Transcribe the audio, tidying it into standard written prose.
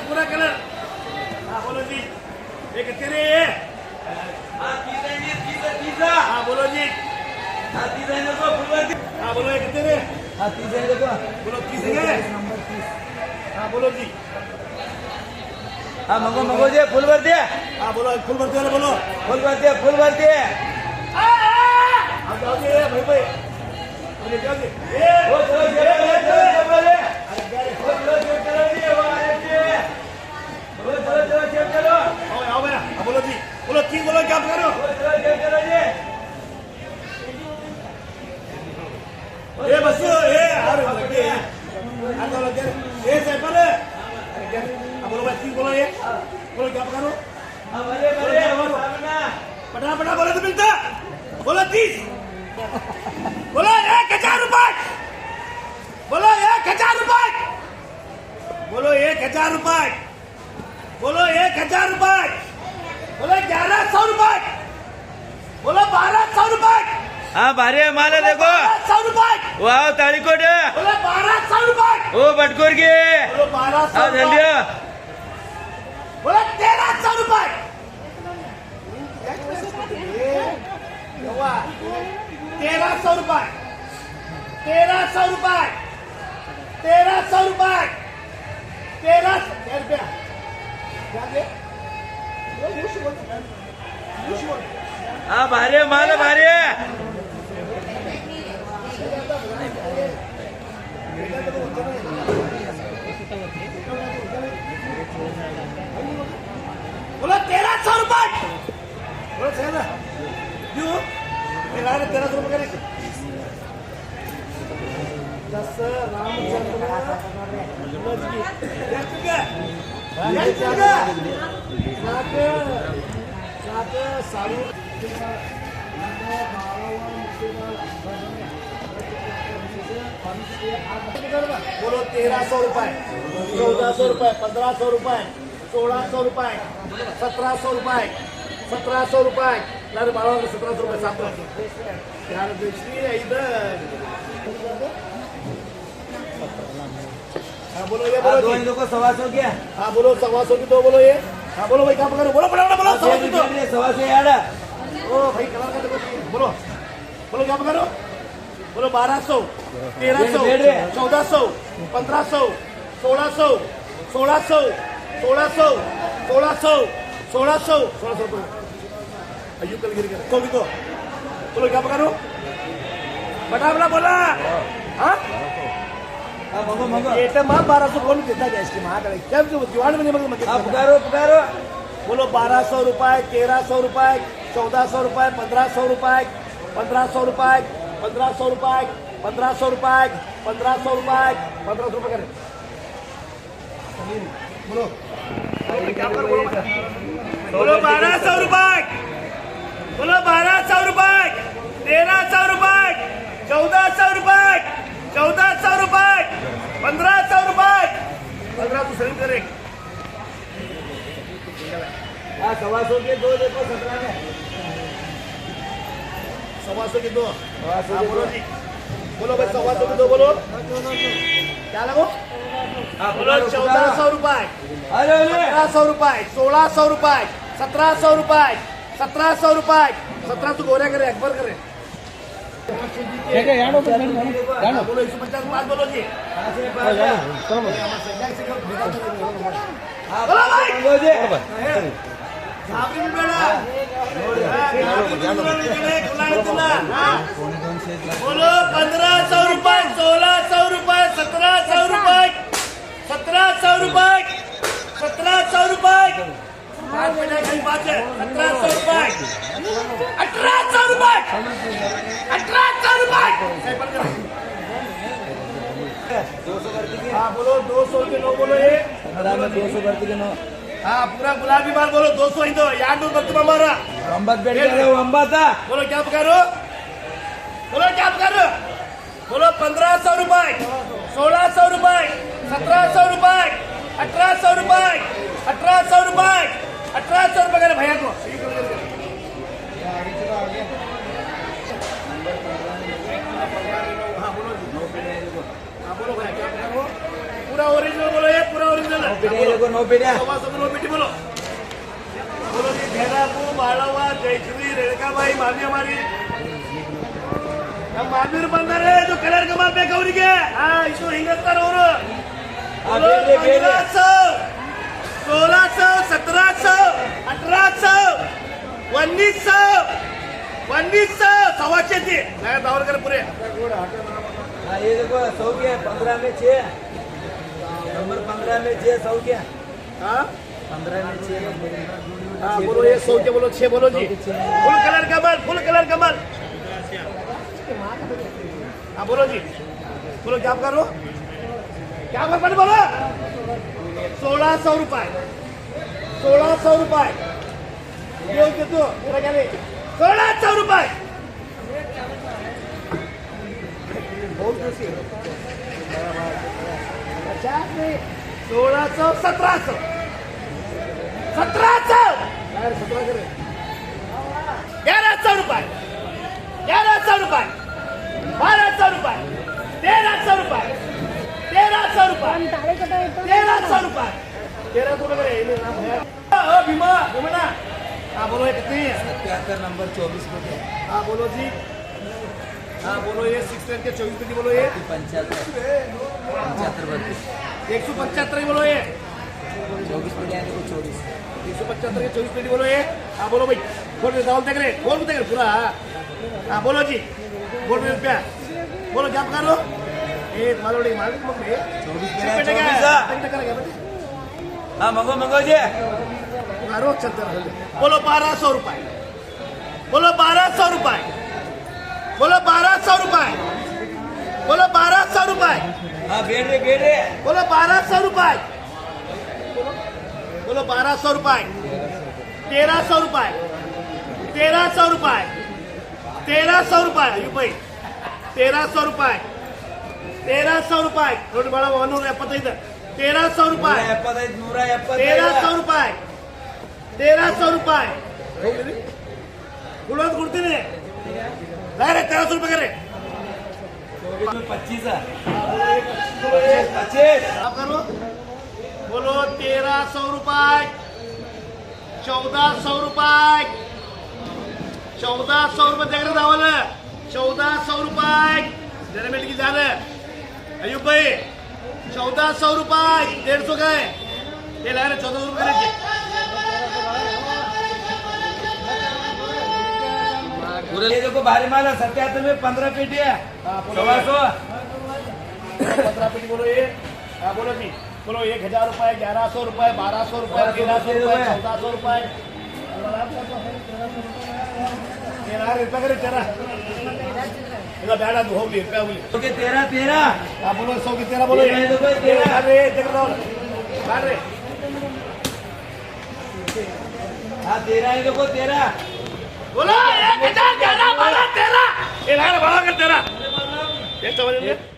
पूरा कलर। हाँ बोलो जी, एक तेरे हाँ बोलो जी, हाँ बोलो एक तेरे बोलो 30 है। हाँ बोलो जी, हाँ मंगो मंगो जी फुल भर दिया। हाँ बोलो फुल भरते वाले बोलो फुल भर दिया फुल भर दिया। आप जाओ जी भाई भाई बोले जाओ जी वो चलो चलो चलो बोले वो चलो चलो चलो जी वो आ रहे जी वो चलो चलो चलो चलो आओ भैया बोलो जी बोलो 30 बोलो क्या करो वो चलो चलो चलो जी ये बस ये अरे लगे आगे लगे ये से पहले अब बोलो भाई 30 बोलो ये बोलो क्या करो हाँ भले भले सामना पटा पटा बोलो तो मिलता बोलो 30 बोलो 1000 रुपए बोलो 1000 रुपए बोलो 1000 रुपए बोलो 1000 रुपए बोलो 1100 रुपए बोलो 1200 रुपए हाँ भारी है माल है देखो 1200 रुपए वाह तालीकोट बोलो 1200 रुपए ओ बटकोर के बोलो 1200 हाँ जल्दी बोलो 1300 रुपए 1300 रुपए 1300 रुपए 1300 रुपए 1300 रुपया हाँ भारी है माल है भारी है बोलो 1300 रुपए बोलो सही ना क्यों 1300 रुपए करे 10 रामचंद्र सारू बोलो 1300 रुपए 1400 रुपए 1500 रुपए 1600 रुपए 1700 रुपए 1700 रुपए यार 1700 रुपए साथ यार देखिए इधर हाँ बोलो ये बोलो दो इनको 125 क्या हाँ बोलो 125 की दो बोलो ये हाँ बोलो भाई क्या पकड़ो बोलो फटाफट बोलो 125 की दो 125 यार ओ भाई कलर का देखो बोलो बोलो क्या पकड़ो बोलो 1200 1300 1400 1500 1600 1600 1600 1600 1600 1600 अयू कल गिर गया तो बोलो क्या पकड़ो फटाफट बोला हाँ मंगो मंगो ये माँ 1200 कौन देता है इसकी माँ का क्या जुआन में नहीं पुकारो पुकारो बोलो 1200 रुपए 1300 रुपए 1400 रुपए 1500 रुपए 1500 रुपए 1500 रुपए 1500 रुपए 1500 रुपए 1500 रुपए करें बोलो बोलो 1200 रुपए बोलो 1200 रुपए 1300 रुपए 1400 रुपए 1400 रुपए 1500 रुपए 1500 सही करें हाँ 125 के दो देखो 17 में 125 की दो बोलो जी बोलो भाई 125 की दो बोलो क्या लगो बोलो 1400 रुपए अरे 1500 रुपए 1600 रुपए 1700 रुपए 1700 रुपए 1700 गोरे करे अकबर करे बोलो 150 बोलो जी बोलो भाई घाबरून बेडा बोलो 1500 रुपये 1600 रुपये 1700 रुपये 1700 रुपये 1700 रुपये 1700 रुपये 1800 रुपये 1800 रुपये हाँ बोलो 200 के 9 बोलो ये 200 करती के 9 हाँ पूरा गुलाबी बाल बोलो 200 ही दो यार दो बर्तन हमारा अंबात बैठ गया अंबात बोलो क्या पकारो बोलो क्या पकारो बोलो 1500 रुपये 1600 रुपये 1700 रुपये 1800 रुपये 1800 रुपये 1800 रुपये करे भैया को हाँ बोलो भैया क्या पकारो पूरा ओरिजिनल बोलो ये पूरा ओरिजिनल नो पीढ़िया नो बेटी बोलो बोलो जी घेरापू बाळावा जयश्री रेणुकाबाई मामी हमारी हम मामी बंदर है जो कलर कमाल पे गौरी के हाँ इसको हिंगस्तर और 1500 1600 1700 1800 1900 सवाशे थे मैं दावर कर पूरे हाँ ये देखो 100 के 15 में 6 नंबर 15 में 6 100 के हाँ 15 में 6 हाँ बोलो ये 100 के बोलो 6 बोलो जी फुल कलर कमल हाँ बोलो जी बोलो क्या करो क्या कर बोलो 1600 रुपये 1600 रुपये ये कितना मेरा क्या नहीं 1600 रुपये अच्छा 1600 1700 1100 रुपये 1100 रुपये 1200 रुपये 1300 रुपये 1300 रुपये 1300 रुपये 1300 भीमा भीमना हाँ बोलो ये कितनी है 77 नंबर 24 पे हाँ बोलो जी हाँ बोलो ये 610 के 24 पेटी बोलो ये 75 175 बोलो ये 24 पे जाने को 24 175 के 24 पेटी बोलो ये हाँ बोलो भाई बोल राहुल देख रहे पूरा हाँ बोलो जी बोल रुपया बोलो क्या पका लो ये मालूम मालिक मम्मी 24 हाँ मंगो जी रोज चलते रहो बोलो 1200 रुपये बोलो 1200 रुपये बोलो 1200 रुपये बोलो 1200 रुपये हाँ बेट रे बोलो 1200 रुपये बोलो 1200 रुपये 1300 रुपये 1300 रुपये 1300 रुपये भाई 1300 रुपये 1300 रुपये रोड बड़ा 175 1300 रुपये 1300 रुपये 1300 रुपये गुलाब कुर्ती ने ला रे 1300 रुपये करे 25 आप करो बोलो 1300 रुपये 1400 रुपये 1400 रुपये देख रहे धावल 1400 रुपये जरा मिनट की जान अयुब भाई 1400 रुपये 150 का है ये ला रहे 1400 रुपये करे ये देखो भारी माल है 77 में 15 पेटी है 1500 पेटी बोलो ये हाँ बोलो जी बोलो 1000 रुपये 1100 रुपये 1200 रुपये 1300 रुपये 1400 रुपये रुपये करे तेरा बेड़ा होगी रुपया बोली 13 हाँ बोलो 100 की 13 बोलो ये देखो 13 अरे देख रहा हूँ हाँ 13 है देखो 13 बोलो 1000 11 12 13 ये लगा 12 कर 13 ये समझ